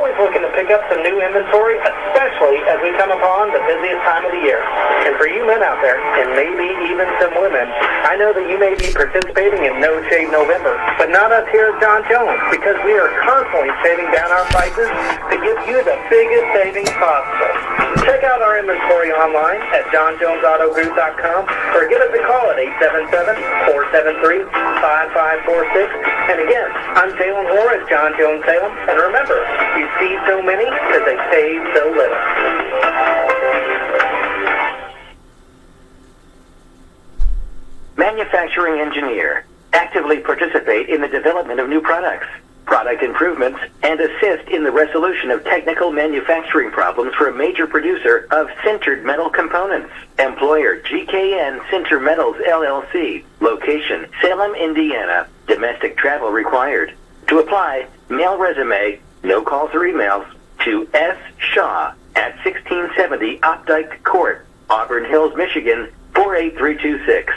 always looking to pick up some new inventory, especially as we come upon the busiest time of the year. And for you men out there, and maybe even some women, I know that you may be participating in No Shave November, but not us here at John Jones, because we are constantly shaving down our prices to give you the biggest savings possible. Check out our inventory online at johnjonesautogroup.com or give us a call at 877-473-5546. And again, I'm Jalen Hoare at John Jones Salem. And remember, you see so many because they save so little. Manufacturing engineer. Actively participate in the development of new products, product improvements, and assist in the resolution of technical manufacturing problems for a major producer of sintered metal components. Employer GKN Sinter Metals LLC. Location Salem, Indiana. Domestic travel required. To apply, mail resume, no calls or emails, to S. Shaw at 1670 Opdyke Court, Auburn Hills, Michigan, 48326.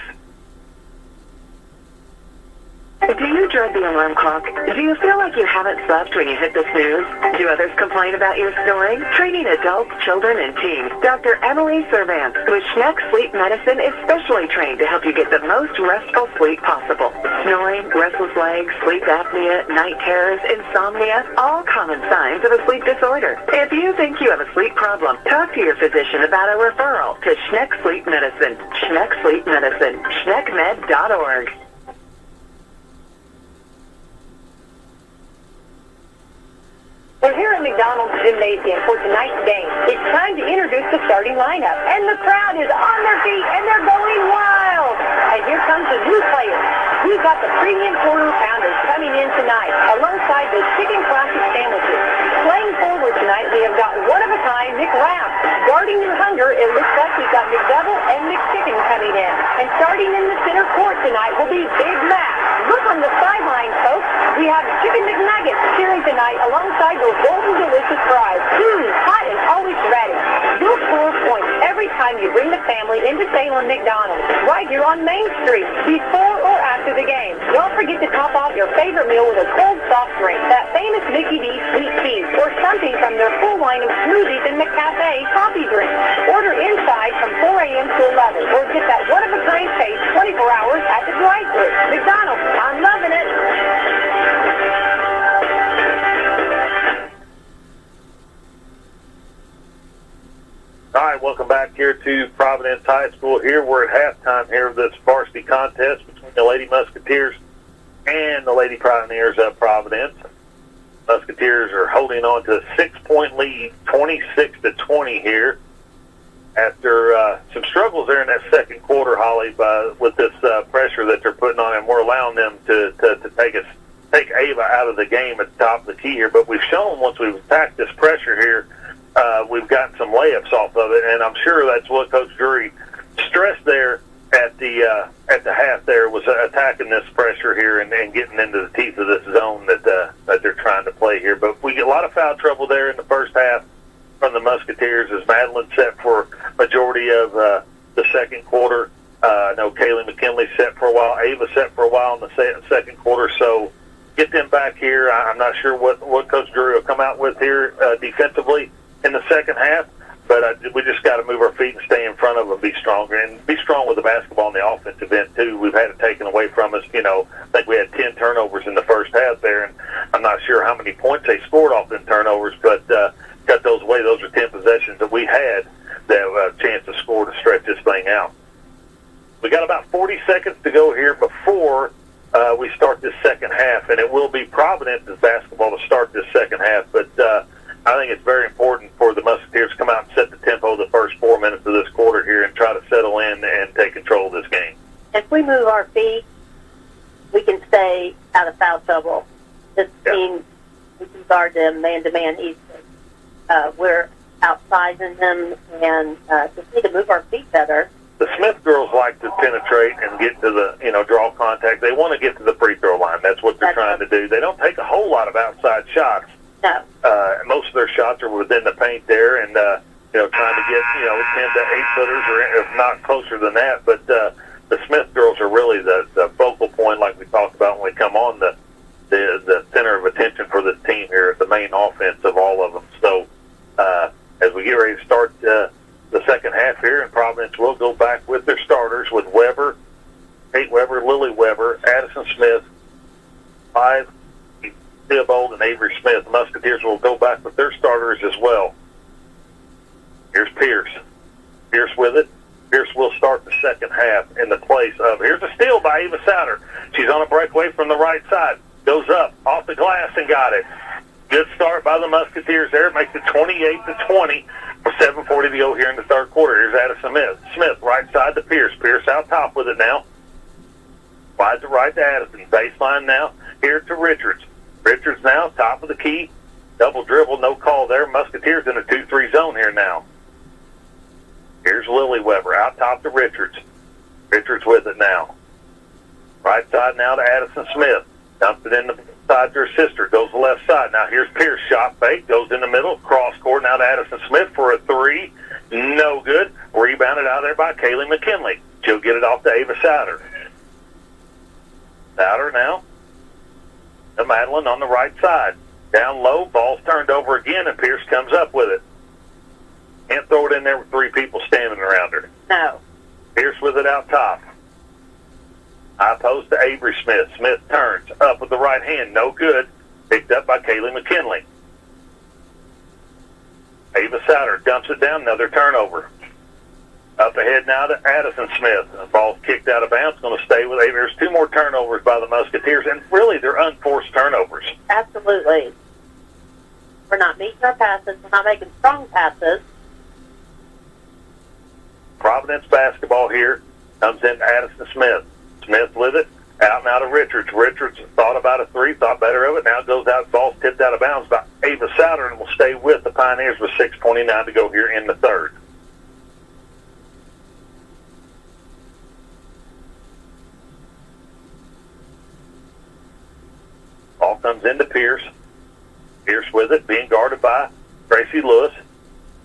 Do you dread the alarm clock? Do you feel like you haven't slept when you hit the snooze? Do others complain about your snoring? Treating adults, children, and teens, Dr. Emily Servant with Schneck Sleep Medicine is specially trained to help you get the most restful sleep possible. Snoring, restless legs, sleep apnea, night terrors, insomnia, all common signs of a sleep disorder. If you think you have a sleep problem, talk to your physician about a referral to Schneck Sleep Medicine. Schneck Sleep Medicine. SchneckMed.org. We're here at McDonald's Gymnasium for tonight's game. It's time to introduce the starting lineup. And the crowd is on their feet, and they're going wild. And here comes the new players. We've got the premium quarter pounders coming in tonight, alongside the chicken classic sandwiches. Playing forward tonight, we have got one-of-a-kind McWrap. Guarding your hunger, it looks like we've got McDouble and McChicken coming in. And starting in the center court tonight will be Big Mac. Look on the sideline, folks. We have Chicken McNuggets cheering tonight alongside those golden delicious fries. Hot and always ready. You'll score points every time you bring the family into Salem McDonald's, right here on Main Street, before or after the game. Don't forget to top off your favorite meal with a cold soft drink, that famous Mickey D sweet tea, or something from their full line of smoothies and McCafe coffee drinks. Order inside from 4 a.m. to 11, or get that one-of-a-kind taste 24 hours at the drive-thru. McDonald's, I'm loving it. All right, welcome back here to Providence High School. Here we're at halftime here of this varsity contest between the Lady Musketeers and the Lady Pioneers of Providence. Musketeers are holding on to a 6-point lead, 26-20 here, after some struggles there in that second quarter, Holly, with this pressure that they're putting on, and we're allowing them to take Ava out of the game at the top of the key here. But we've shown once we've attacked this pressure here, we've gotten some layups off of it, and I'm sure that's what Coach Drury stressed there at the half. There was attacking this pressure here and getting into the teeth of this zone that they're trying to play here. But we get a lot of foul trouble there in the first half from the Musketeers as Madeline set for majority of the second quarter. I know Kaylee McKinley set for a while. Ava set for a while in the second quarter. So get them back here. I'm not sure what Coach Drury will come out with here defensively in the second half, but we just got to move our feet and stay in front of them, be stronger, and be strong with the basketball on the offensive end, too. We've had it taken away from us. I think we had 10 turnovers in the first half there, and I'm not sure how many points they scored off them turnovers, but got those away. Those are 10 possessions that we had that a chance to score to stretch this thing out. We got about 40 seconds to go here before we start this second half, and it will be Providence's basketball to start this second half, but I think it's very important for the Musketeers to come out and set the tempo the first 4 minutes of this quarter here and try to settle in and take control of this game. If we move our feet, we can stay out of foul trouble. This team, we can guard them man-to-man easily. We're outsizing them and just need to move our feet better. The Smith girls like to penetrate and get to the, draw contact. They want to get to the free throw line. That's what they're trying to do. They don't take a whole lot of outside shots. No. Most of their shots are within the paint there and, trying to get, 10 to 8-footers or if not closer than that. But the Smith girls are really the focal point like we talked about when we come on the the center of attention for this team here, the main offense of all of them. So as we get ready to start the second half here, and Providence will go back with their starters with Weber, Kate Weber, Lily Weber, Addison Smith, 5, Theobald, and Avery Smith. The Musketeers will go back with their starters as well. Here's Pierce. Pierce with it. Pierce will start the second half in the place of, here's a steal by Ava Souter. She's on a breakaway from the right side. Goes up, off the glass, and got it. Good start by the Musketeers there. Makes it 28-20 with 7:40 to go here in the third quarter. Here's Addison Smith. Smith, right side to Pierce. Pierce out top with it now. Wide to right to Addison. Baseline now. Here to Richards. Richards now, top of the key. Double dribble, no call there. Musketeers in a 2-3 zone here now. Here's Lily Weber, out top to Richards. Richards with it now. Right side now to Addison Smith. Dumps it in the side to her sister. Goes the left side. Now here's Pierce. Shot fake. Goes in the middle. Cross court now to Addison Smith for a 3. No good. Rebounded out there by Kaylee McKinley. She'll get it off to Ava Souter. Souter now to Madeline on the right side. Down low. Ball's turned over again, and Pierce comes up with it. Can't throw it in there with 3 people standing around her. No. Pierce with it out top. High post to Avery Smith. Smith turns up with the right hand. No good. Picked up by Kaylee McKinley. Ava Souter dumps it down. Another turnover. Up ahead now to Addison Smith. The ball's kicked out of bounds. Going to stay with Ava. There's 2 more turnovers by the Musketeers, and really they're unforced turnovers. Absolutely. We're not meeting our passes. We're not making strong passes. Providence basketball here. Comes in to Addison Smith. Smith with it. Out now to Richards. Richards thought about a 3, thought better of it. Now goes out. Ball's tipped out of bounds by Ava Souter, and will stay with the Pioneers with 6:29 to go here in the third. Ball comes into Pierce. Pierce with it, being guarded by Tracy Lewis.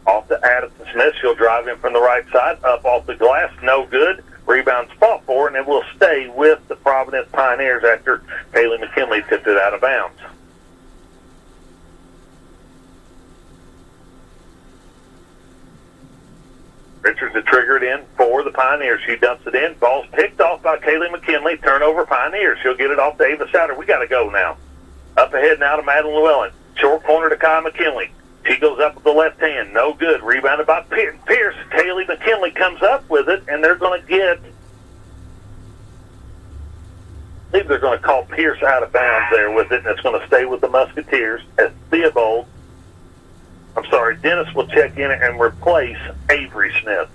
Off to Addison Smith. She'll drive in from the right side. Up off the glass. No good. Rebounds fought for, and it will stay with the Providence Pioneers after Kaylee McKinley tipped it out of bounds. Richards to trigger it in for the Pioneers. She dumps it in. Ball's picked off by Kaylee McKinley. Turnover Pioneers. She'll get it off to Ava Souter. We got to go now. Up ahead now to Madeline Llewellyn. Short corner to Kai McKinley. She goes up with the left hand. No good. Rebounded by Pierce. Kaylee McKinley comes up with it, and they're going to get, I believe they're going to call Pierce out of bounds there with it, and it's going to stay with the Musketeers as Dennis will check in and replace Avery Smith.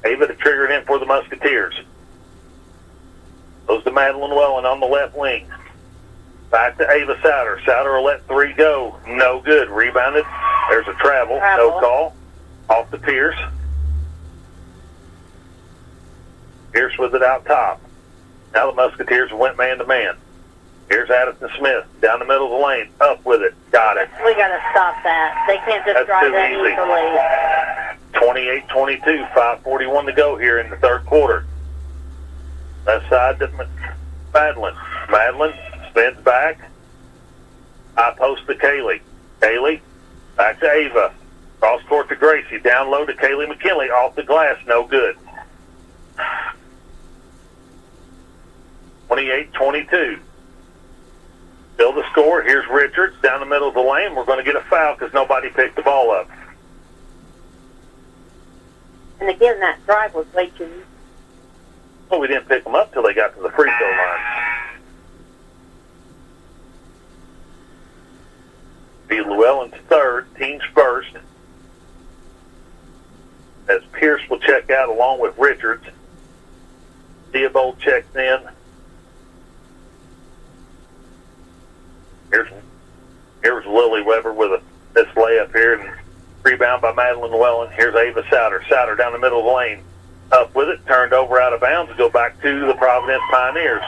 Ava to trigger it in for the Musketeers. Goes to Madeline Llewellyn on the left wing. Back to Ava Souter. Souter will let 3 go. No good. Rebounded. There's a travel. No call. Off to Pierce. Pierce with it out top. Now the Musketeers went man-to-man. Here's Addison Smith. Down the middle of the lane. Up with it. Got it. We got to stop that. They can't just drive that easily. 28-22. 5:41 to go here in the third quarter. Left side to Madeline. Madeline spins back. High post to Kaylee. Kaylee back to Ava. Cross court to Gracie. Down low to Kaylee McKinley. Off the glass. No good. 28-22. Still the score. Here's Richards down the middle of the lane. We're going to get a foul because nobody picked the ball up. And again, that drive was way too easy. Well, we didn't pick them up till they got to the free throw line. Be Llewellyn's third, team's first. As Pierce will check out along with Richards. Theobald checks in. Here's Lily Weber with this layup here, and rebound by Madeline Llewellyn. Here's Ava Souter. Souter down the middle of the lane. Up with it, turned over out of bounds to go back to the Providence Pioneers.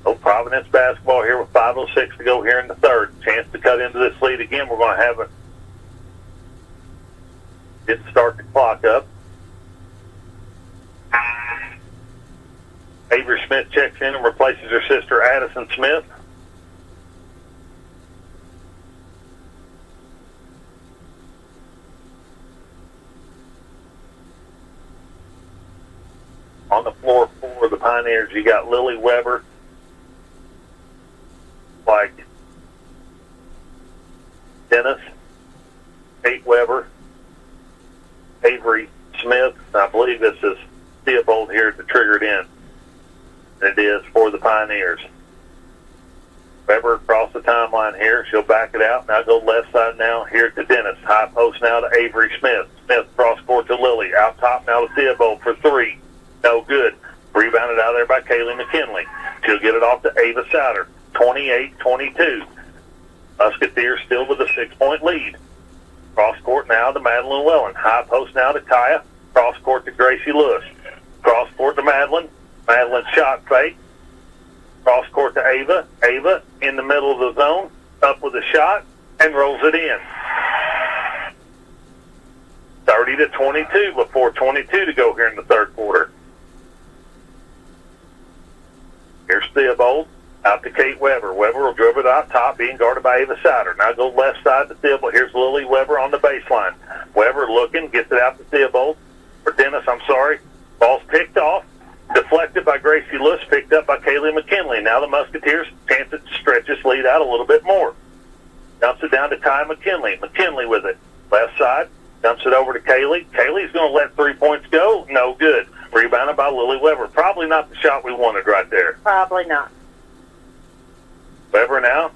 So Providence basketball here with 5:06 to go here in the third. Chance to cut into this lead again. We're going to have Smith checks in and replaces her sister Addison Smith. On the floor for the Pioneers, you got Lily Weber, like Dennis, Kate Weber, Avery Smith. I believe this is Theobald here to trigger it in. And it is for the Pioneers. Weber across the timeline here. She'll back it out. Now go left side now here to Dennis. High post now to Avery Smith. Smith cross court to Lily. Out top now to Theobald for three. No good. Rebounded out there by Kaylee McKinley. She'll get it off to Ava Souter. 28-22. Musketeers still with a 6-point lead. Cross court now to Madeline Wellen. High post now to Kaya. Cross court to Gracie Lewis. Cross court to Madeline. Madeline shot fake. Cross court to Ava. Ava in the middle of the zone. Up with a shot and rolls it in. 30-22 before 22 to go here in the third quarter. Here's Theobald. Out to Kate Weber. Weber will dribble it out top, being guarded by Ava Souter. Now go left side to Theobald. Here's Lily Weber on the baseline. Weber looking, gets it out to Theobald. For Dennis, I'm sorry. Ball's picked off. Deflected by Gracie Lewis, picked up by Kaylee McKinley. Now the Musketeers chance to stretch this lead out a little bit more. Dumps it down to Ty McKinley. McKinley with it. Left side. Dumps it over to Kaylee. Kaylee's going to let 3 points go. No good. Rebounded by Lily Weber. Probably not the shot we wanted right there. Probably not. Weber now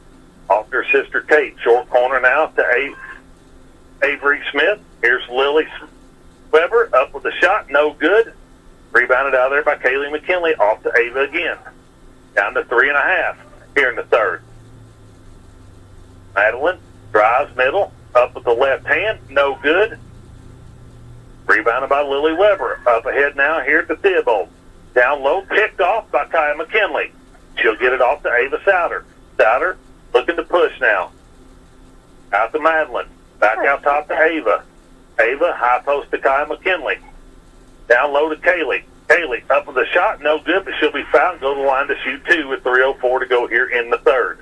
off to her sister Kate. Short corner now to Avery Smith. Here's Lily Weber up with the shot. No good. Rebounded out there by Kaylee McKinley. Off to Ava again. Down to 3.5 here in the third. Madeline drives middle. Up with the left hand. No good. Rebounded by Lily Weber. Up ahead now here to Theobald. Down low. Picked off by Kaya McKinley. She'll get it off to Ava Souter. Souter looking to push now. Out to Madeline. Back out top to Ava. Ava, high post to Kaya McKinley. Down low to Kaylee. Kaylee up with a shot. No good, but she'll be fouled and go to the line to shoot two with 3:04 to go here in the third.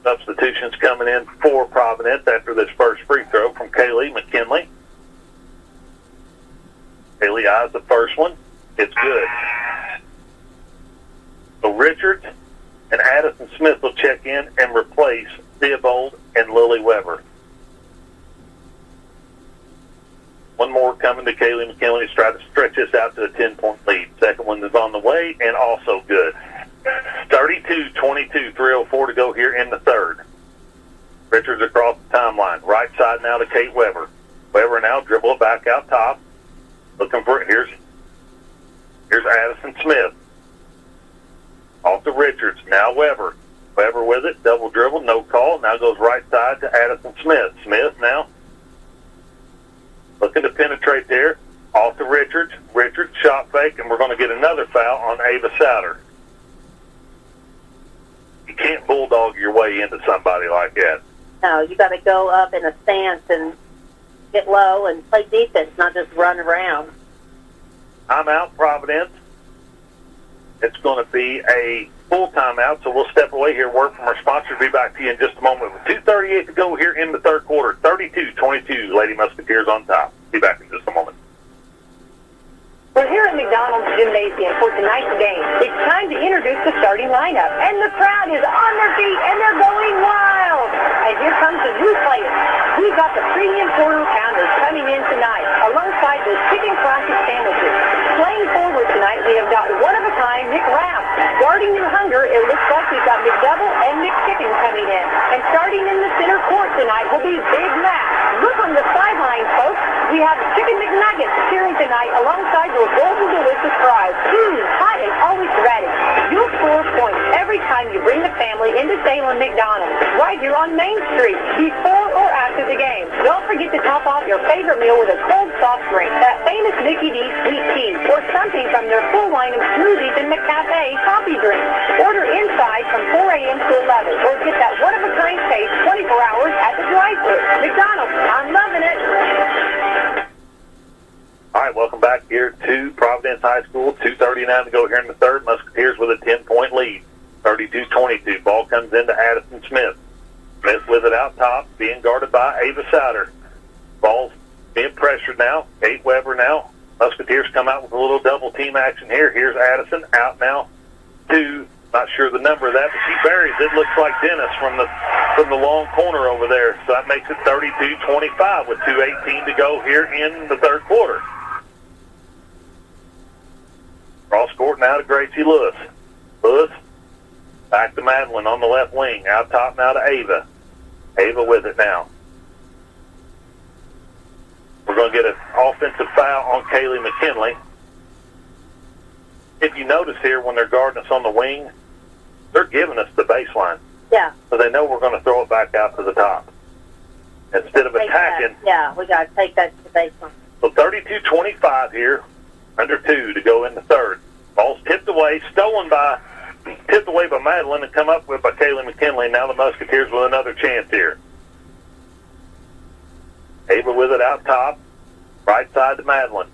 Substitutions coming in for Providence after this first free throw from Kaylee McKinley. Kaylee eyes the first one. It's good. So Richards and Addison Smith will check in and replace Theobald and Lily Weber. One more coming to Kaylee McKinley to try to stretch this out to a 10-point lead. Second one is on the way and also good. 32-22, 3:04 to go here in the third. Richards across the timeline. Right side now to Kate Weber. Weber now dribble it back out top. Looking for it. Here's Addison Smith. Off to Richards. Now Weber. Weber with it. Double dribble. No call. Now goes right side to Addison Smith. Smith now looking to penetrate there. Off to Richards. Richards shot fake, and we're going to get another foul on Ava Souter. You can't bulldog your way into somebody like that. No, you got to go up in a stance and get low and play defense, not just run around. I'm out, Providence. It's going to be a full timeout, so we'll step away here. Word from our sponsor. Be back to you in just a moment. With 2:38 to go here in the third quarter. 32-22, Lady Musketeers on top. Be back in just a moment. We're here at McDonald's Gymnasium for tonight's game. It's time to introduce the starting lineup, and the crowd is on their feet, and they're going wild. And here comes the new players. We've got the premium quarter pounders coming in tonight, alongside the chicken classic sandwiches. Playing forward tonight, we have got one-of-a-kind McWrap. Guarding your hunger, it looks like we've got McDouble and McChicken coming in. And starting in the center court tonight will be Big Mac. Look on the sidelines, folks. We have Chicken McNuggets cheering tonight alongside your golden delicious fries. Hot and always ready. You'll score points every time you bring the family into Salem McDonald's, right here on Main Street, before or after the game. Don't forget to top off your favorite meal with a cold soft drink, that famous Mickey D sweet tea, or something from their full line of smoothies and McCafe coffee drinks. Order inside from 4 a.m. to 11, or get that one-of-a-kind taste 24 hours at the drive-thru. McDonald's, I'm loving it. here to Providence High School. 2:39 to go here in the third. Musketeers with a 10-point lead. 32-22. Ball comes into Addison Smith. Smith with it out top, being guarded by Ava Souter. Ball's being pressured now. Kate Weber now. Musketeers come out with a little double team action here. Here's Addison out now to, not sure the number of that, but she buries it. Looks like Dennis from the long corner over there. So that makes it 32-25 with 2:18 to go here in the third quarter. Cross court now to Gracie Lewis. Lewis back to Madeline on the left wing. Out top now to Ava. Ava with it now. We're going to get an offensive foul on Kaylee McKinley. If you notice here, when they're guarding us on the wing, they're giving us the baseline. Yeah. So they know we're going to throw it back out to the top. Instead of attacking. Yeah, we got to take that to the baseline. So 32-25 here, under 2 to go in the third. Ball's tipped away by Madeline and come up with by Kaylee McKinley. Now the Musketeers with another chance here. Ava with it out top, right side to Madeline.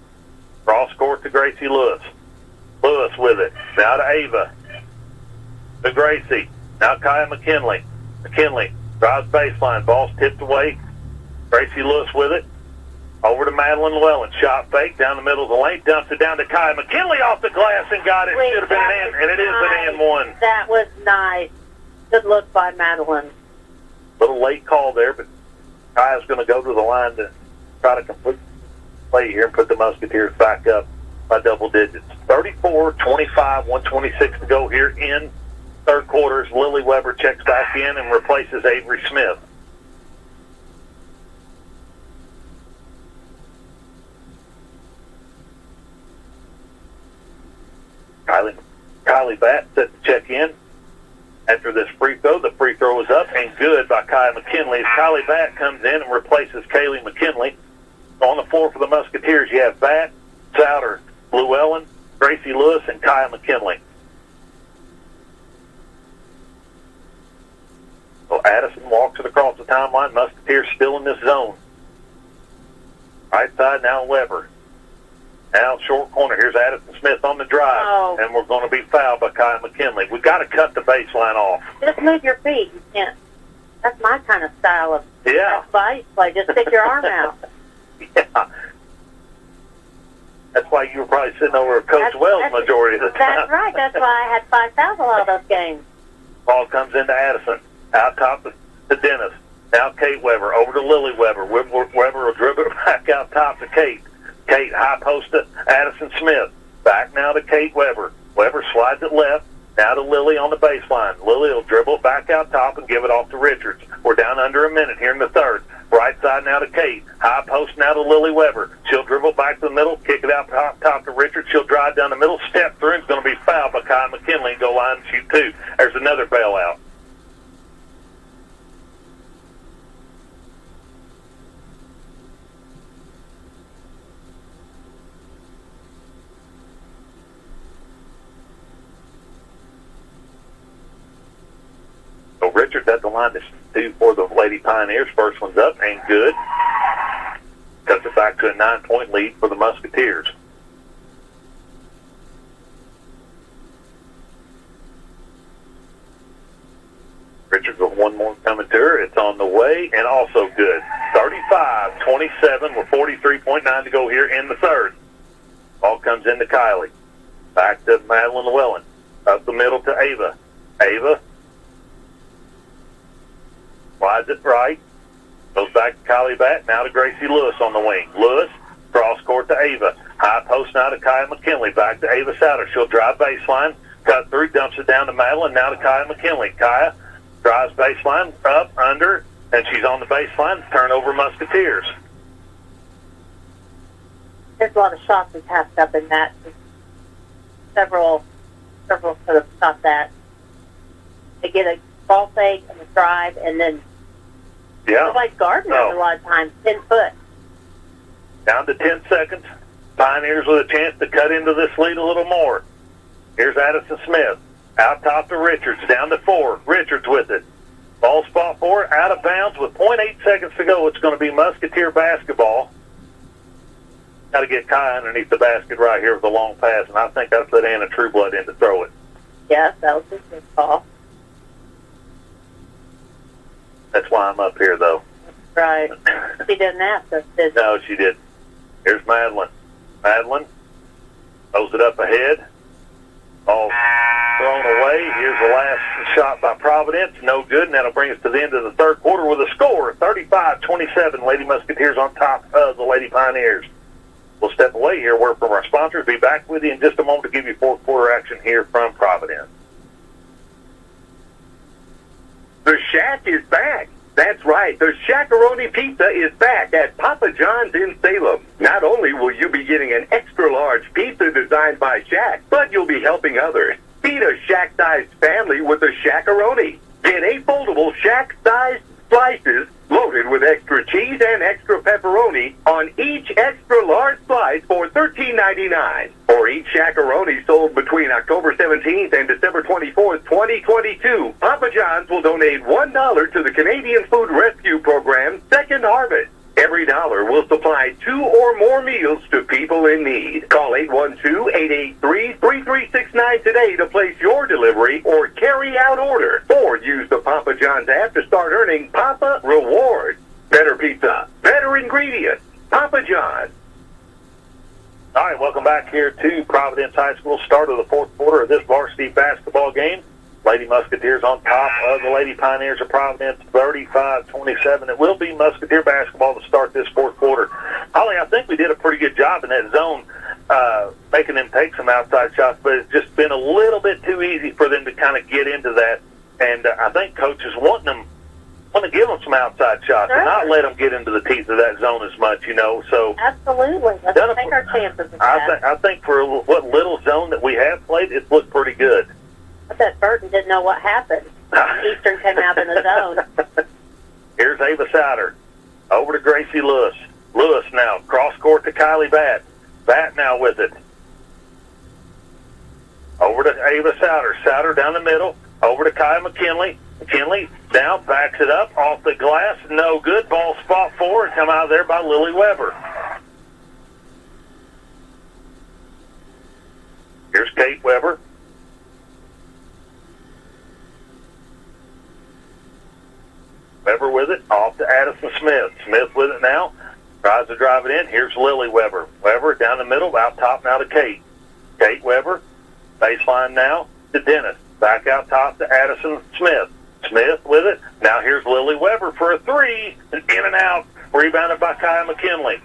Cross court to Gracie Lewis. Lewis with it. Now to Ava. To Gracie. Now Kaya McKinley. McKinley drives baseline. Ball's tipped away. Gracie Lewis with it. Over to Madeline Llewellyn. Shot fake down the middle of the lane. Dumps it down to Kaya McKinley off the glass and got it. Should have been an and it is an and one. That was nice. Good look by Madeline. Little late call there, but Kaya's going to go to the line to try to complete the play here and put the Musketeers back up by double digits. 34-25, 126 to go here in third quarters. Lily Weber checks back in and replaces Avery Smith. Kylie Batt set to check in after this free throw. The free throw is up and good by Kaya McKinley. As Kylie Batt comes in and replaces Kaylee McKinley. On the floor for the Musketeers, you have Batt, Souter, Llewellyn, Gracie Lewis, and Kaya McKinley. So Addison walks it across the timeline. Musketeers still in this zone. Right side now Weber. Now short corner. Here's Addison Smith on the drive. And we're going to be fouled by Kaya McKinley. We've got to cut the baseline off. Just move your feet. You can't. That's my kind of style of ice play. Just stick your arm out. Yeah. That's why you were probably sitting over Coach Wells majority of the time. That's right. That's why I had 5 fouls a lot of those games. Ball comes into Addison. Out top to Dennis. Now Kate Weber. Over to Lily Weber. Weber will dribble it back out top to Kate. Kate high post to Addison Smith. Back now to Kate Weber. Weber slides it left. Now to Lily on the baseline. Lily will dribble it back out top and give it off to Richards. We're down under a minute here in the third. Right side now to Kate. High post now to Lily Weber. She'll dribble back to the middle, kick it out top to Richards. She'll drive down the middle, step through, and it's going to be fouled by Kaya McKinley and go line and shoot 2. There's another bailout. So Richards at the line to shoot 2 for the Lady Pioneers. First one's up and good. Cuts it back to a 9-point lead for the Musketeers. Richards with one more coming to her. It's on the way and also good. 35-27 with 43.9 to go here in the third. Ball comes into Kylie. Back to Madeline Llewellyn. Up the middle to Ava. Ava slides it right. Goes back to Kylie Batt. Now to Gracie Lewis on the wing. Lewis, cross court to Ava. High post now to Kaya McKinley. Back to Ava Souter. She'll drive baseline. Cut through. Dumps it down to Madeline. Now to Kaya McKinley. Kaya drives baseline. Up, under. And she's on the baseline. Turnover Musketeers. There's a lot of shots we passed up in that. Several could have stopped that. They get a ball fake and a drive, and then nobody's guarding them a lot of times. 10 foot. Down to 10 seconds. Pioneers with a chance to cut into this lead a little more. Here's Addison Smith. Out top to Richards. Down to 4. Richards with it. Ball spot 4. Out of bounds with 0.8 seconds to go. It's going to be Musketeer basketball. Got to get Kai underneath the basket right here with a long pass, and I think I put Anna Trueblood in to throw it. Yes, that was a good call. That's why I'm up here, though. Right. She didn't ask us, did she? No, she didn't. Here's Madeline. Madeline throws it up ahead. All thrown away. Here's the last shot by Providence. No good, and that'll bring us to the end of the third quarter with a score, 35-27. Lady Musketeers on top of the Lady Pioneers. We'll step away here, word from our sponsors. Be back with you in just a moment to give you fourth quarter action here from Providence. The Shack is back. That's right. The Shackaroni Pizza is back at Papa John's in Salem. Not only will you be getting an extra-large pizza designed by Shack, but you'll be helping others. Feed a Shack-sized family with a Shackaroni. Get 8 foldable Shack-sized slices loaded with extra cheese and extra pepperoni on each extra-large slice for $13.99. For each Shackaroni sold between October 17th and December 24th, 2022, Papa John's will donate $1 to the Canadian Food Rescue Program's Second Harvest. Every dollar will supply 2 or more meals to people in need. Call 812-883-3369 today to place your delivery or carry-out order. Or use the Papa John's app to start earning Papa Rewards. Better pizza, better ingredients. Papa John's. All right, welcome back here to Providence High School. Start of the fourth quarter of this varsity basketball game. Lady Musketeers on top of the Lady Pioneers of Providence, 35-27. It will be Musketeer basketball to start this fourth quarter. Holly, I think we did a pretty good job in that zone, making them take some outside shots, but it's just been a little bit too easy for them to kind of get into that. And I think coach is want to give them some outside shots and not let them get into the teeth of that zone as much, you know. So absolutely. Let's take our chances with that. I think for what little zone that we have played, it's looked pretty good. I bet Burton didn't know what happened. Eastern came out in the zone. Here's Ava Souter. Over to Gracie Lewis. Lewis now. Cross court to Kylie Batt. Batt now with it. Over to Ava Souter. Souter down the middle. Over to Kai McKinley. McKinley down, backs it up. Off the glass. No good. Ball spot 4 and come out of there by Lily Weber. Here's Kate Weber. Weber with it, off to Addison Smith. Smith with it now, tries to drive it in. Here's Lily Weber. Weber down the middle, out top now to Kate. Kate Weber, baseline now to Dennis. Back out top to Addison Smith. Smith with it. Now here's Lily Weber for a 3. In and out. Rebounded by Kai McKinley.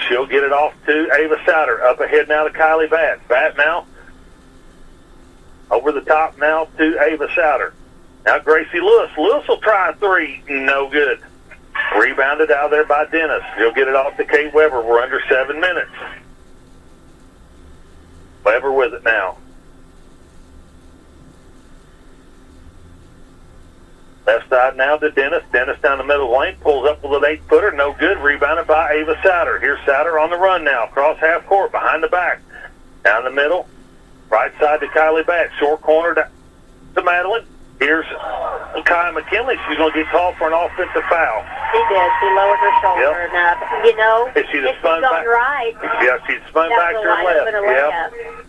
She'll get it off to Ava Souter. Up ahead now to Kylie Batt. Batt now over the top now to Ava Souter. Now Gracie Lewis. Lewis will try a 3. No good. Rebounded out there by Dennis. He'll get it off to Kate Weber. We're under 7 minutes. Weber with it now. Left side now to Dennis. Dennis down the middle lane. Pulls up with an 8-footer. No good. Rebounded by Ava Souter. Here's Souter on the run now. Across half court. Behind the back. Down the middle. Right side to Kylie Batt. Short corner to Madeline. Here's Kai McKinley. She's going to get called for an offensive foul. She did. She lowered her shoulder enough. You know, if she'd spun back, right. Yeah, she'd spun back to her left. Yep.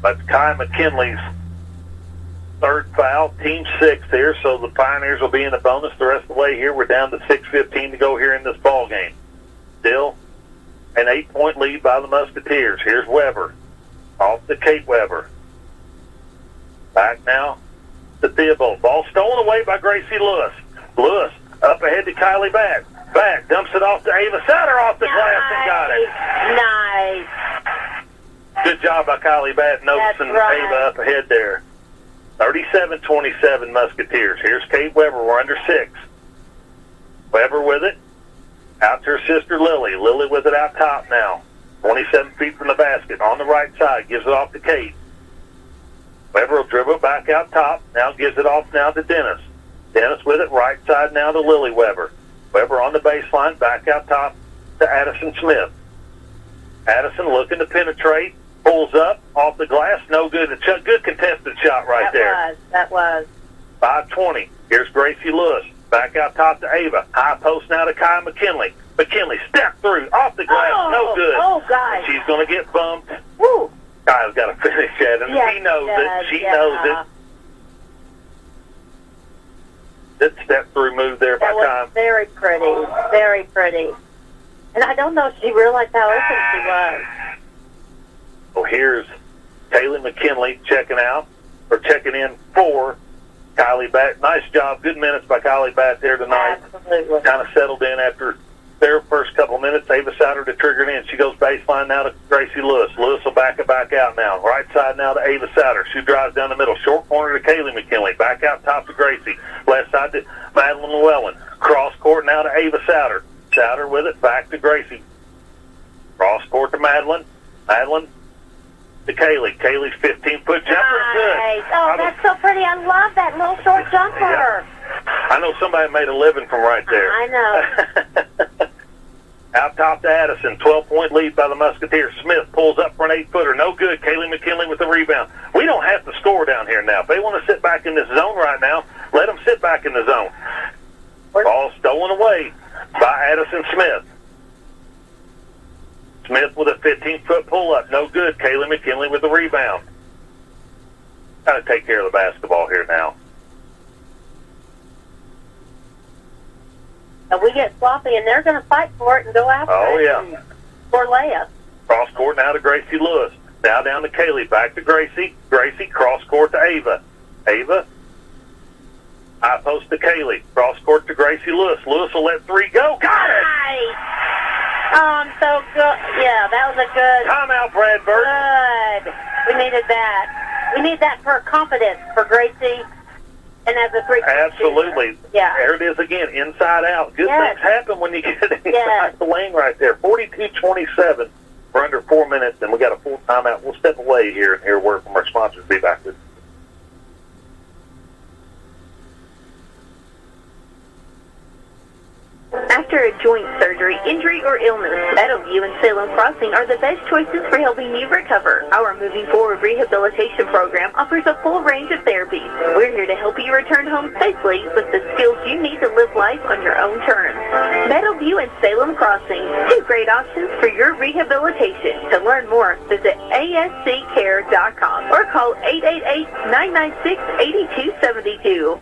That's Kai McKinley's third foul, team 6th here, so the Pioneers will be in the bonus the rest of the way here. We're down to 6:15 to go here in this ball game. Still an 8-point lead by the Musketeers. Here's Weber. Off to Kate Weber. Back now to Theobald. Ball stolen away by Gracie Lewis. Lewis up ahead to Kylie Batt. Batt dumps it off to Ava Souter off the glass and got it. Nice. Good job by Kylie Batt noticing Ava up ahead there. 37-27 Musketeers. Here's Kate Weber. We're under 6. Weber with it. Out to her sister Lily. Lily with it out top now. 27 feet from the basket. On the right side. Gives it off to Kate. Weber will dribble back out top. Now gives it off now to Dennis. Dennis with it. Right side now to Lily Weber. Weber on the baseline. Back out top to Addison Smith. Addison looking to penetrate. Pulls up. Off the glass. No good. A good contested shot right there. That was. 5:20. Here's Gracie Lewis. Back out top to Ava. High post now to Kai McKinley. McKinley, step through, off the glass, no good. Oh, gosh. She's going to get bumped. Woo. Kai's got to finish that, and Yes, she knows it. She yeah. knows it. Good step through move there by That was Kai. very pretty. Very pretty. And I don't know if she realized how open she was. So here's Kaylee McKinley checking in for Kylie Bat. Nice job. Good minutes by Kylie Bat there tonight. Absolutely. Kind of settled in after their first couple of minutes. Ava Souter to trigger it in. She goes baseline now to Gracie Lewis. Lewis will back it back out now. Right side now to Ava Souter. She drives down the middle. Short corner to Kaylee McKinley. Back out top to Gracie. Left side to Madeline Llewellyn. Cross court now to Ava Souter. Souter with it. Back to Gracie. Cross court to Madeline. Madeline to Kaylee. Kaylee's 15-foot jumper. Good. Nice. Oh, that's so pretty. I love that little short jumper. Yeah. I know somebody made a living from right there. I know. Out top to Addison. 12-point lead by the Musketeers. Smith pulls up for an 8-footer. No good. Kaylee McKinley with the rebound. We don't have to score down here now. If they want to sit back in this zone right now, let them sit back in the zone. Ball stolen away by Addison Smith. Smith with a 15-foot pull-up. No good. Kaylee McKinley with the rebound. Got to take care of the basketball here now. And we get sloppy, and they're going to fight for it and go after it. Yeah. For layup. Cross court now to Gracie Lewis. Now down to Kaylee. Back to Gracie. Gracie, cross court to Ava. Ava. High post to Kaylee. Cross court to Gracie Lewis. Lewis will let three go. Got it! Nice. So good. Yeah, that was a good. Timeout, Bradford. Good. We needed that. We need that for confidence for Gracie and as a three. Absolutely. Yeah. There it is again, inside out. Good things happen when you get inside the lane right there. 42-27 for under 4 minutes, and we got a full timeout. We'll step away here and hear a word from our sponsors. Be back with you. After a joint surgery, injury, or illness, Meadowview and Salem Crossing are the best choices for helping you recover. Our Moving Forward Rehabilitation Program offers a full range of therapies. We're here to help you return home safely with the skills you need to live life on your own terms. Meadowview and Salem Crossing, two great options for your rehabilitation. To learn more, visit asccare.com or call 888-996-8272.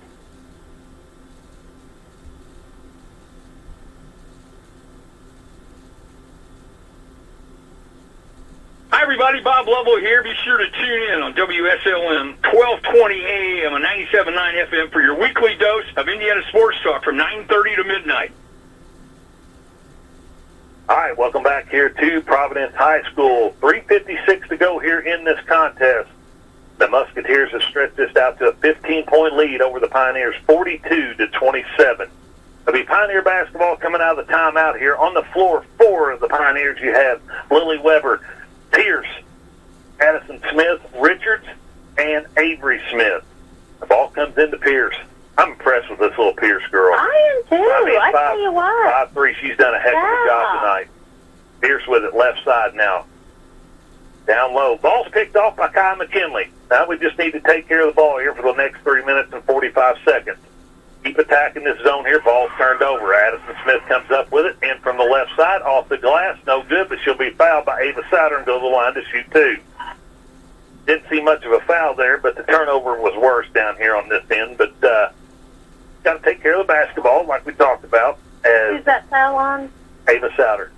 Hi, everybody. Bob Lovell here. Be sure to tune in on WSLM 1220 AM and 97.9 FM for your weekly dose of Indiana sports talk from 9:30 to midnight. All right, welcome back here to Providence High School. 3:56 to go here in this contest. The Musketeers have stretched this out to a 15-point lead over the Pioneers, 42-27. It'll be Pioneer basketball coming out of the timeout here. On the floor, four of the Pioneers you have Lily Weber, Pierce, Addison Smith, Richards, and Avery Smith. The ball comes into Pierce. I'm impressed with this little Pierce girl. I am too. I tell you what. 5'3", she's done a heck of a job tonight. Pierce with it left side now. Down low. Ball's picked off by Kai McKinley. Now we just need to take care of the ball here for the next 3 minutes and 45 seconds. Keep attacking this zone here. Ball's turned over. Addison Smith comes up with it. In from the left side. Off the glass. No good, but she'll be fouled by Ava Souter and go to the line to shoot two. Didn't see much of a foul there, but the turnover was worse down here on this end. But got to take care of the basketball like we talked about. Who's that foul on? Ava Souter.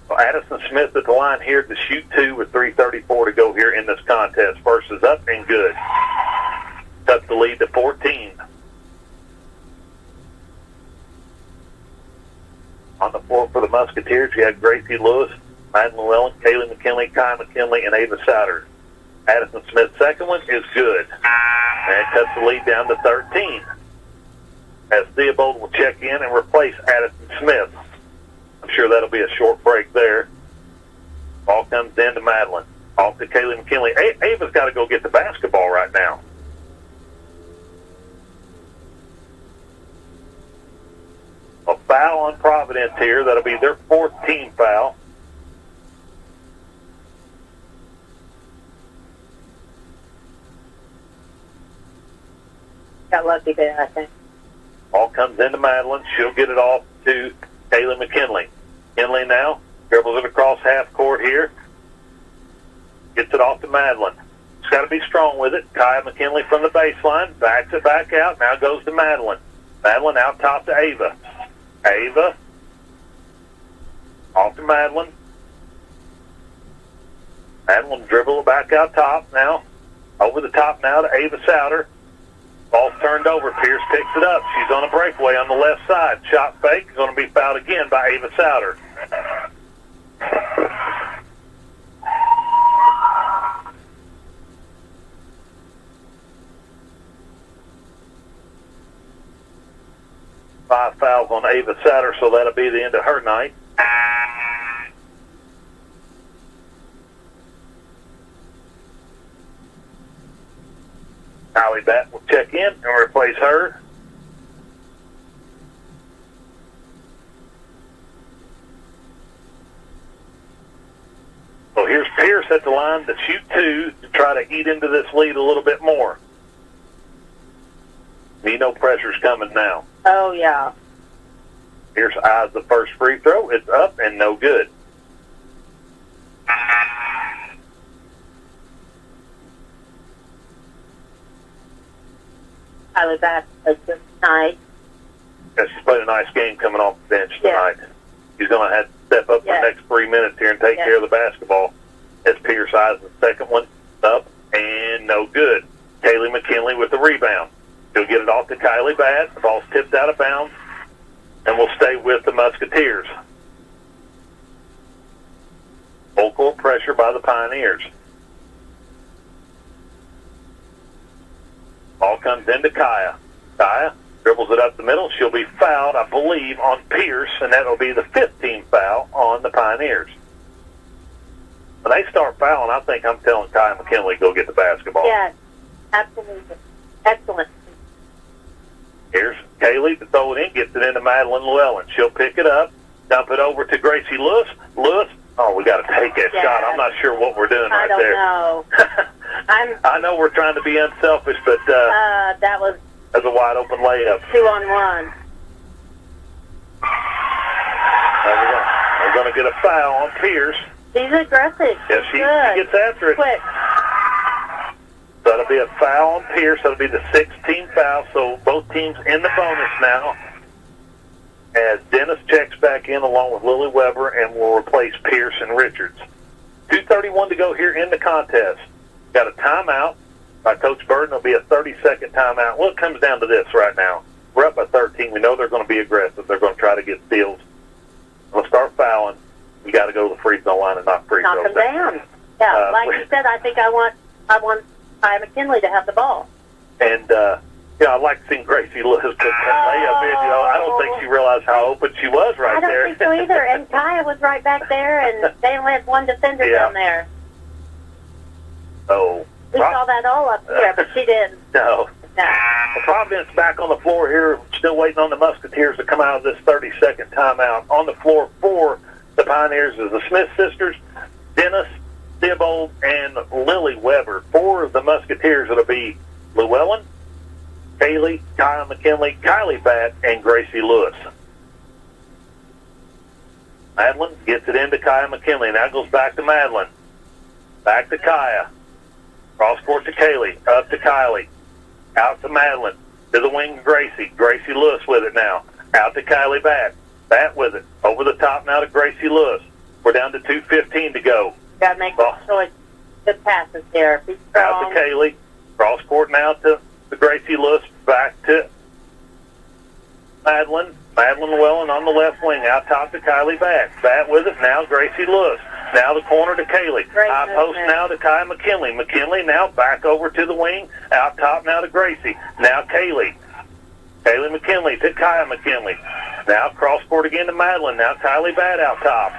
So Addison Smith at the line here to shoot two with 3:34 to go here in this contest. First is up and good. Cuts the lead to 14. On the floor for the Musketeers, you had Gracie Lewis, Madeline Llewellyn, Kaylee McKinley, Kai McKinley, and Ava Souter. Addison Smith's second one is good. And cuts the lead down to 13. As Theobald will check in and replace Addison Smith. I'm sure that'll be a short break there. Ball comes in to Madeline. Off to Kaylee McKinley. Ava's got to go get the basketball right now. A foul on Providence here. That'll be their fourth team foul. got lucky there, I think. Ball comes into Madeline. She'll get it off to Kaylee McKinley. McKinley now dribbles it across half court here. Gets it off to Madeline. She's got to be strong with it. Kaya McKinley from the baseline. Backs it back out. Now goes to Madeline. Madeline out top to Ava. Ava. Off to Madeline. Madeline dribble it back out top now. Over the top now to Ava Souter. Ball's turned over. Pierce picks it up. She's on a breakaway on the left side. Shot fake. Is going to be fouled again by Ava Souter. Five fouls on Ava Souter, so that'll be the end of her night. Kylie Batt will check in and replace her. So here's Pierce at the line to shoot two to try to eat into this lead a little bit more. You know pressure's coming now. Oh, yeah. Pierce eyes the first free throw. It's up and no good. Kylie Batt has been nice. Yeah, she's played a nice game coming off the bench tonight. She's going to have to step up for the next 3 minutes here and take care of the basketball. As Pierce eyes the second one, up and no good. Kaylee McKinley with the rebound. She'll get it off to Kylie Batt. The ball's tipped out of bounds and will stay with the Musketeers. Full court pressure by the Pioneers. Ball comes into Kaya. Kaya dribbles it up the middle. She'll be fouled, I believe, on Pierce, and that'll be the 15th foul on the Pioneers. When they start fouling, I think I'm telling Kaya McKinley go get the basketball. Yes, absolutely. Excellent. Here's Kaylee to throw it in, gets it into Madeline Llewellyn. She'll pick it up, dump it over to Gracie Lewis. Lewis, oh, we got to take that shot. I'm not sure what we're doing right there. I don't know. I know we're trying to be unselfish, but that was a wide open layup. 2-on-1. We're going to get a foul on Pierce. She's aggressive. Yeah, she gets after it. Quick. That'll be a foul on Pierce. That'll be the 16th foul, so both teams in the bonus now. As Dennis checks back in along with Lily Weber and will replace Pierce and Richards. 2:31 to go here in the contest. Got a timeout by Coach Burden. It'll be a 30-second timeout. Well, it comes down to this right now. We're up by 13. We know they're going to be aggressive. They're going to try to get steals. We'll start fouling. We got to go to the free throw line and knock free throws them down. Yeah, like you said, I think I want Kaya McKinley to have the ball. And I like seeing Gracie Lewis put that layup in. I don't think she realized how open she was right there. I don't think so either. And Kaya was right back there, and they only had one defender down there. So we saw that all up here, but she didn't. No. Well, Providence back on the floor here, still waiting on the Musketeers to come out of this 30-second timeout. On the floor for the Pioneers is the Smith sisters, Dennis, Theobald, and Lily Weber. For the Musketeers, it'll be Llewellyn, Kaylee, Kaya McKinley, Kylie Batt, and Gracie Lewis. Madeline gets it into Kaya McKinley. Now goes back to Madeline. Back to Kaya. Cross court to Kaylee. Up to Kylie. Out to Madeline. To the wing to Gracie. Gracie Lewis with it now. Out to Kylie Batt. Batt with it. Over the top now to Gracie Lewis. We're down to 2:15 to go. Got to make good choice. Good passes there. Be strong. Out to Kaylee. Cross court now to Gracie Lewis. Back to Madeline. Madeline Llewellyn on the left wing. Out top to Kylie Batt. Batt with it. Now Gracie Lewis. Now the corner to Kaylee. High post now to Kaya McKinley. McKinley now back over to the wing. Out top now to Gracie. Now Kaylee. Kaylee McKinley to Kaya McKinley. Now cross court again to Madeline. Now Kylie Batt out top.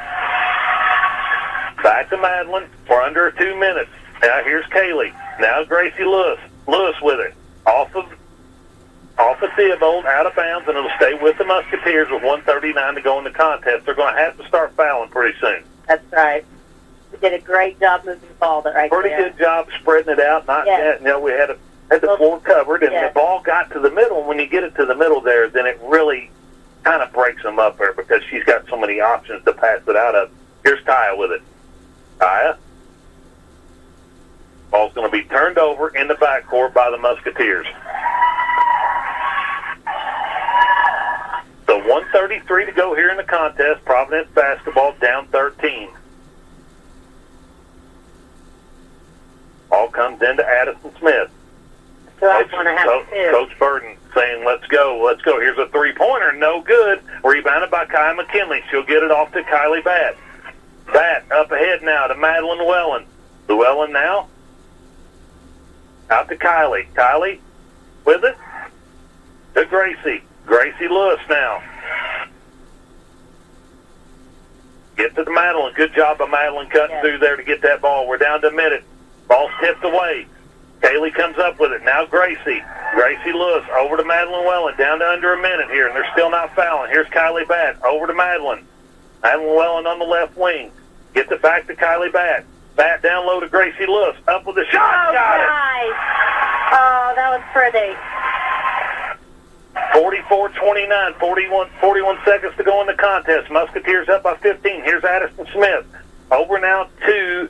Back to Madeline. We're under 2 minutes. Now here's Kaylee. Now Gracie Lewis. Lewis with it. Off of Theobald, out of bounds, and it'll stay with the Musketeers with 1:39 to go in the contest. They're going to have to start fouling pretty soon. That's right. We did a great job moving the ball right Pretty there. good job spreading it out. Not yet. We had had the floor covered, and Yeah. the ball got to the middle. And when you get it to the middle there, then it really kind of breaks them up there because she's got so many options to pass it out of. Here's Kaya with it. Kaya. Ball's going to be turned over in the backcourt by the Musketeers. So 1:33 to go here in the contest. Providence basketball down 13. Ball comes into Addison Smith. So I want to have two. Coach Burton saying, let's go, let's go. Here's a three-pointer, no good. Rebounded by Kai McKinley. She'll get it off to Kylie Batt. Batt up ahead now to Madeline Llewellyn. Llewellyn now. Out to Kylie. Kylie with it to Gracie. Gracie Lewis now. Get to the Madeline. Good job by Madeline cutting through there to get that ball. We're down to a minute. Ball's tipped away. Kaylee comes up with it. Now Gracie. Gracie Lewis over to Madeline Llewellyn. Down to under a minute here, and they're still not fouling. Here's Kylie Batt over to Madeline. Madeline Llewellyn on the left wing. Gets it back to Kylie Batt. Batt down low to Gracie Lewis. Up with the shot. Oh, Got it. nice. Oh, that was pretty. 44-29, 41 seconds to go in the contest. Musketeers up by 15. Here's Addison Smith. Over now to,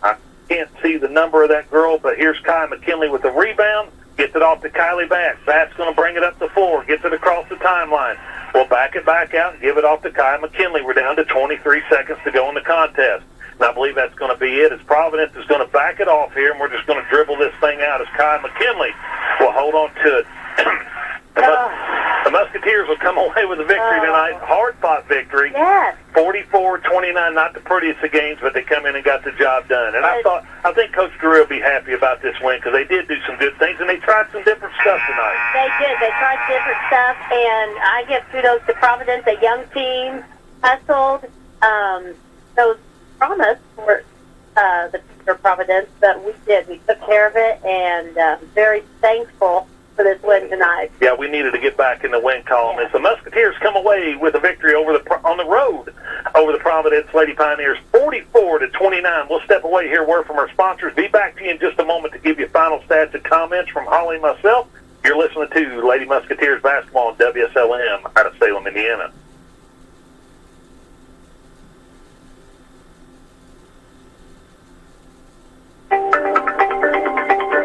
I can't see the number of that girl, but here's Kai McKinley with the rebound. Gets it off to Kylie Batt. Batt's going to bring it up the floor. Gets it across the timeline. We'll back it back out and give it off to Kai McKinley. We're down to 23 seconds to go in the contest. And I believe that's going to be it, as Providence is going to back it off here, and we're just going to dribble this thing out as Kai McKinley will hold on to it. The Musketeers will come away with a victory tonight. Hard-fought victory. Yes. 44-29, not the prettiest of games, but they come in and got the job done. And I think Coach Drew will be happy about this win because they did do some good things, and they tried some different stuff tonight. They did. They tried different stuff, and I give kudos to Providence, a young team, hustled. Those promised for the future of Providence, but we did. We took care of it, and very thankful for this win tonight. Yeah, we needed to get back in the win column. As the Musketeers come away with a victory on the road over the Providence Lady Pioneers, 44-29. We'll step away here, word from our sponsors. Be back to you in just a moment to give you final stats and comments from Holly and myself. You're listening to Lady Musketeers basketball on WSLM out of Salem, Indiana.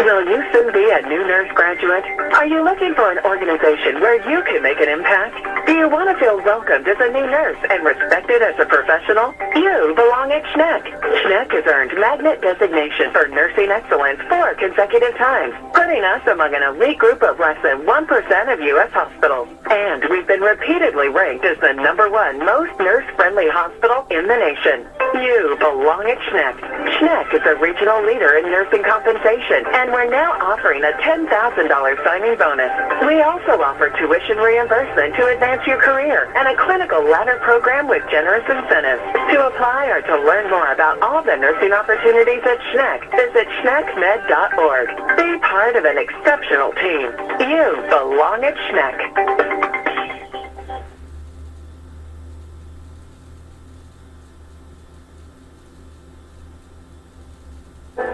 Will you soon be a new nurse graduate? Are you looking for an organization where you can make an impact? Do you want to feel welcomed as a new nurse and respected as a professional? You belong at SHNEC. SHNEC has earned Magnet designation for nursing excellence 4 consecutive times, putting us among an elite group of less than 1% of U.S. hospitals. And we've been repeatedly ranked as the #1 most nurse-friendly hospital in the nation. You belong at SHNEC. SHNEC is a regional leader in nursing compensation, and we're now offering a $10,000 signing bonus. We also offer tuition reimbursement to advance your career and a clinical ladder program with generous incentives. To apply or to learn more about all the nursing opportunities at SHNEC, visit SHNECmed.org. Be part of an exceptional team. You belong at SHNEC.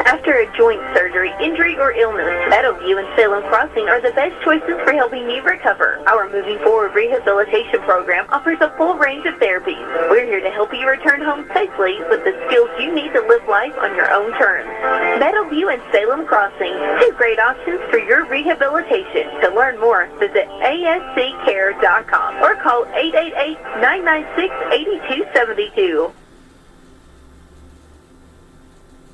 After a joint surgery, injury, or illness, Meadowview and Salem Crossing are the best choices for helping you recover. Our Moving Forward rehabilitation program offers a full range of therapies. We're here to help you return home safely with the skills you need to live life on your own terms. Meadowview and Salem Crossing, 2 great options for your rehabilitation. To learn more, visit asccare.com or call 888-996-8272.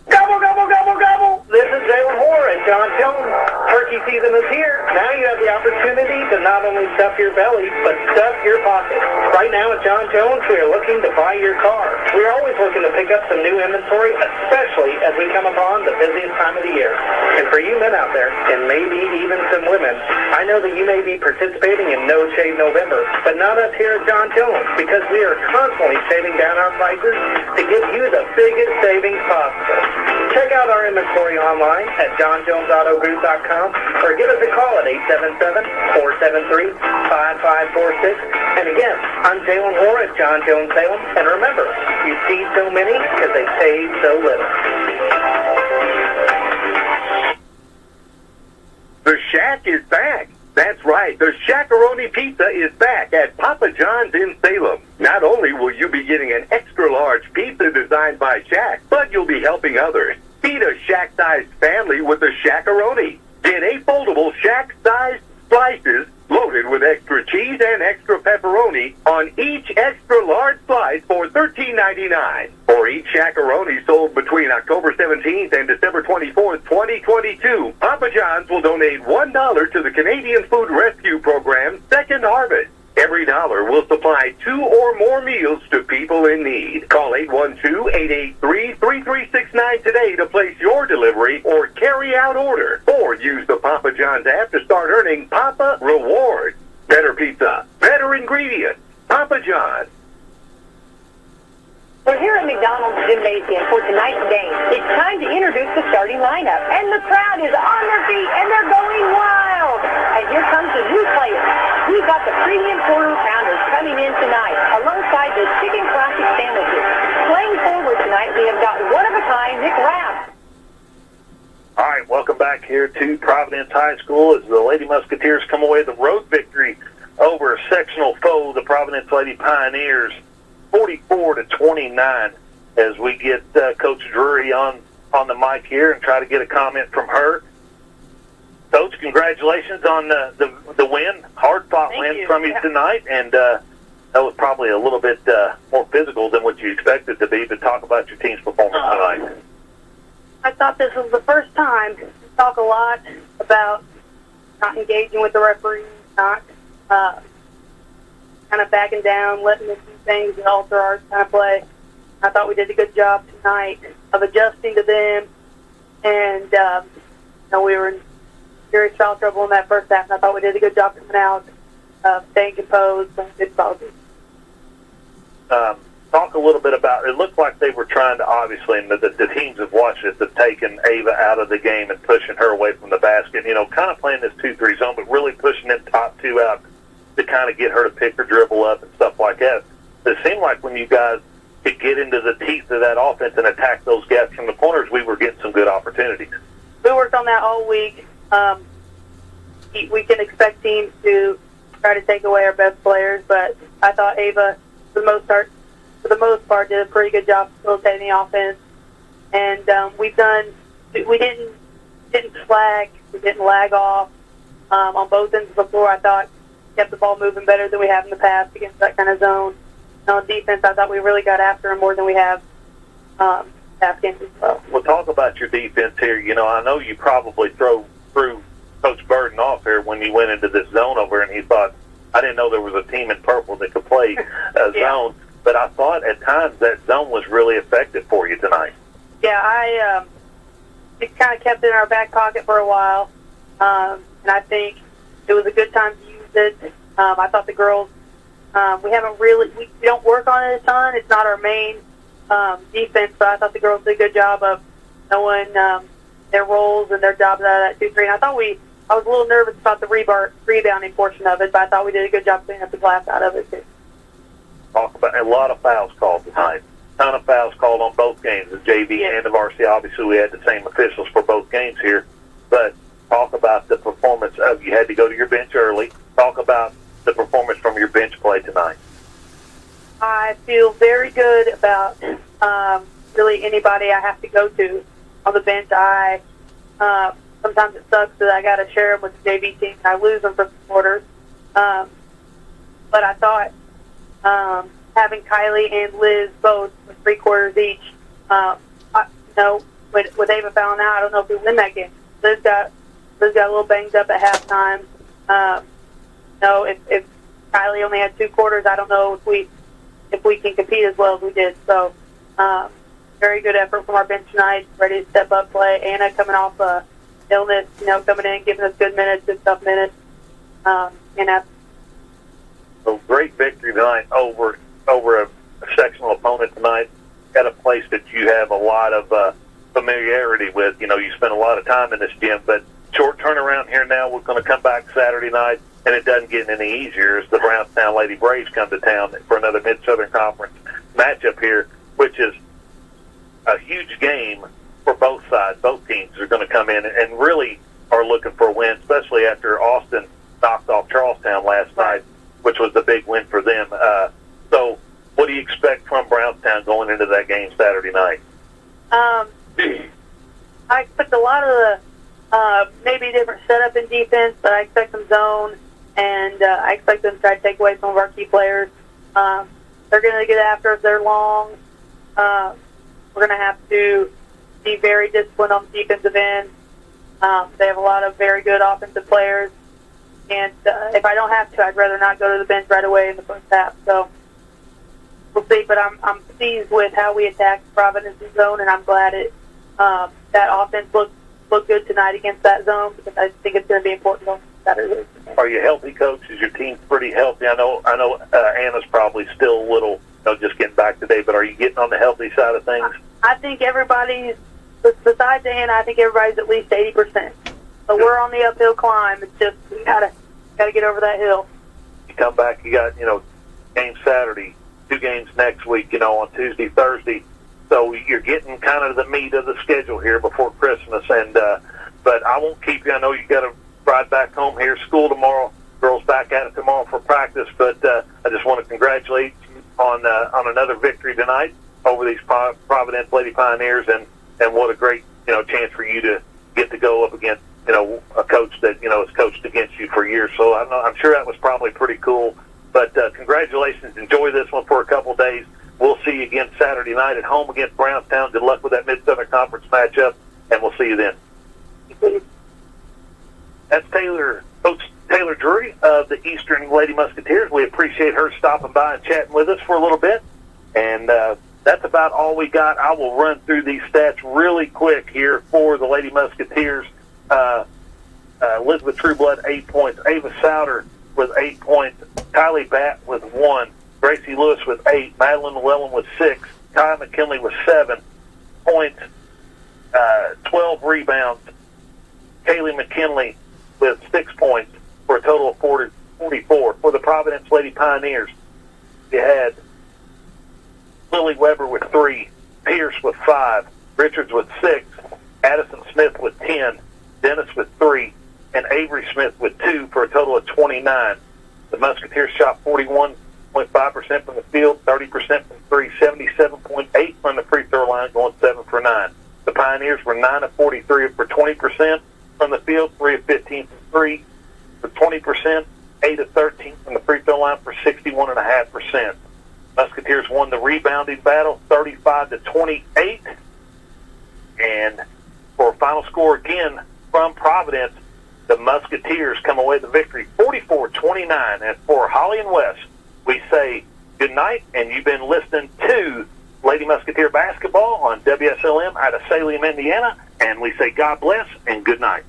Gobble, gobble, gobble, gobble. This is Jalen Hoare and John Jones. Turkey season is here. Now you have the opportunity to not only stuff your belly, but stuff your pockets. Right now at John Jones, we are looking to buy your car. We are always looking to pick up some new inventory, especially as we come upon the busiest time of the year. And for you men out there, and maybe even some women, I know that you may be participating in No Shave November, but not us here at John Jones, because we are constantly shaving down our prices to give you the biggest savings possible. Check out our inventory online at johnjonesautogroup.com or give us a call at 877-473-5546. And again, I'm Jalen Hoare at John Jones Salem. And remember, you see so many because they save so little. Shack is back. That's right. The Shackaroni Pizza is back at Papa John's in Salem. Not only will you be getting an extra-large pizza designed by Shack, but you'll be helping others. Feed a Shack-sized family with the Shackaroni. Get 8 foldable Shack-sized slices loaded with extra cheese and extra pepperoni on each extra-large slice for $13.99. For each Shackaroni sold between October 17th and December 24th, 2022, Papa John's will donate $1 to the Canadian Food Rescue Program's Second Harvest. Every dollar will supply 2 or more meals to people in need. Call 812-883-3369 today to place your delivery or carry-out order. Or use the Papa John's app to start earning Papa Rewards. Better pizza, better ingredients. Papa John's. We're here at McDonald's Gymnasium for tonight's game. It's time to introduce the starting lineup. And the crowd is on their feet, and they're going wild. And here comes the new players. We've got the premium quarter pounders coming in tonight, alongside the chicken classic sandwiches. Playing forward tonight, we have got one-of-a-kind Nick Rapp. All right, welcome back here to Providence High School as the Lady Musketeers come away with a road victory over a sectional foe, the Providence Lady Pioneers, 44-29. As we get Coach Drury on the mic here and try to get a comment from her. Coach, congratulations on the win, hard-fought win from you tonight, and that was probably a little bit more physical than what you expected to be, but talk about your team's performance tonight. I thought this was the first time to talk a lot about not engaging with the referee, not kind of backing down, letting them do things and alter our kind of play. I thought we did a good job tonight of adjusting to them, and we were in serious foul trouble in that first half, and I thought we did a good job coming out, staying composed, playing good foul. Talk a little bit about, it looked like they were trying to, obviously, and the teams have watched it, have taken Ava out of the game and pushing her away from the basket, kind of playing this 2-3 zone, but really pushing them top two out to kind of get her to pick her dribble up and stuff like that. It seemed like when you guys could get into the teeth of that offense and attack those gaps from the corners, we were getting some good opportunities. We worked on that all week. We can expect teams to try to take away our best players, but I thought Ava, for the most part, did a pretty good job facilitating the offense. And we didn't slack, we didn't lag off on both ends of the floor. I thought kept the ball moving better than we have in the past against that kind of zone. And on defense, I thought we really got after him more than we have past games as well. Well, talk about your defense here. I know you probably threw Coach Burden off here when you went into this zone over, and he thought, I didn't know there was a team in purple that could play a zone. But I thought at times that zone was really effective for you tonight. Yeah, it kind of kept it in our back pocket for a while, and I think it was a good time to use it. I thought the girls, we don't work on it a ton. It's not our main defense, but I thought the girls did a good job of knowing their roles and their jobs out of that 2-3. And I was a little nervous about the rebounding portion of it, but I thought we did a good job cleaning up the glass out of it too. Talk about a lot of fouls called tonight. A ton of fouls called on both games, the JV and the varsity. Obviously, we had the same officials for both games here. But talk about the performance of, you had to go to your bench early. Talk about the performance from your bench play tonight. I feel very good about really anybody I have to go to on the bench. Sometimes it sucks that I got to share them with the JV team and I lose them for quarters. But I thought having Kylie and Liz both with 3 quarters each, with Ava fouling out, I don't know if we win that game. Liz got a little banged up at halftime. If Kylie only had 2 quarters, I don't know if we can compete as well as we did. So very good effort from our bench tonight, ready to step up, play. Anna coming off illness, coming in, giving us good minutes, good tough minutes. And that's a great victory tonight over a sectional opponent tonight at a place that you have a lot of familiarity with. You spend a lot of time in this gym, but short turnaround here now. We're going to come back Saturday night, and it doesn't get any easier as the Brownstown Lady Braves come to town for another Mid-Southern Conference matchup here, which is a huge game for both sides. Both teams are going to come in and really are looking for a win, especially after Austin knocked off Charlestown last night, which was the big win for them. So what do you expect from Brownstown going into that game Saturday night? I expect a lot of the maybe different setup in defense, but I expect some zone, and I expect them to try to take away some of our key players. They're going to get after us. They're long. We're going to have to be very disciplined on the defensive end. They have a lot of very good offensive players, and if I don't have to, I'd rather not go to the bench right away in the first half. So we'll see, but I'm pleased with how we attacked Providence's zone, and I'm glad that offense looked good tonight against that zone, because I think it's going to be important on Saturday. Are you healthy, Coach? Is your team pretty healthy? I know. Anna's probably still a little, just getting back today, but are you getting on the healthy side of things? I think everybody's, besides Anna, I think everybody's at least 80%. So we're on the uphill climb. It's just we gotta get over that hill. You come back, you got game Saturday, 2 games next week, on Tuesday, Thursday. So you're getting kind of the meat of the schedule here before Christmas. And but I won't keep you. I know you got to ride back home here. School tomorrow. Girls back at it tomorrow for practice. But I just want to congratulate you on another victory tonight over these Providence Lady Pioneers, and what a great chance for you to get to go up against a coach that has coached against you for years. So I'm sure that was probably pretty cool. But congratulations. Enjoy this one for a couple days. We'll see you again Saturday night at home against Brownstown. Good luck with that Mid-Southern Conference matchup, and we'll see you then. That's Coach Taylor Drury of the Eastern Lady Musketeers. We appreciate her stopping by and chatting with us for a little bit. And that's about all we got. I will run through these stats really quick here for the Lady Musketeers. Elizabeth Trueblood, 8 points. Ava Souter with 8 points. Kylie Batt with 1. Gracie Lewis with 8. Madeline Llewellyn with 6. Kai McKinley with 7 points. 12 rebounds. Kaylee McKinley with 6 points for a total of 44. For the Providence Lady Pioneers, you had Lily Weber with 3. Pierce with 5. Richards with 6. Addison Smith with 10. Dennis with 3. And Avery Smith with 2 for a total of 29. The Musketeers shot 41.5% from the field, 30% from 3, 77.8 from the free throw line, going 7 for 9. The Pioneers were 9 of 43 for 20% from the field, 3 of 15 from 3 for 20%, 8 of 13 from the free throw line for 61.5%. Musketeers won the rebounding battle, 35-28. And for a final score again from Providence, the Musketeers come away with the victory, 44-29. And for Holly and Wes, we say good night, and you've been listening to Lady Musketeer Basketball on WSLM out of Salem, Indiana, and we say God bless and good night.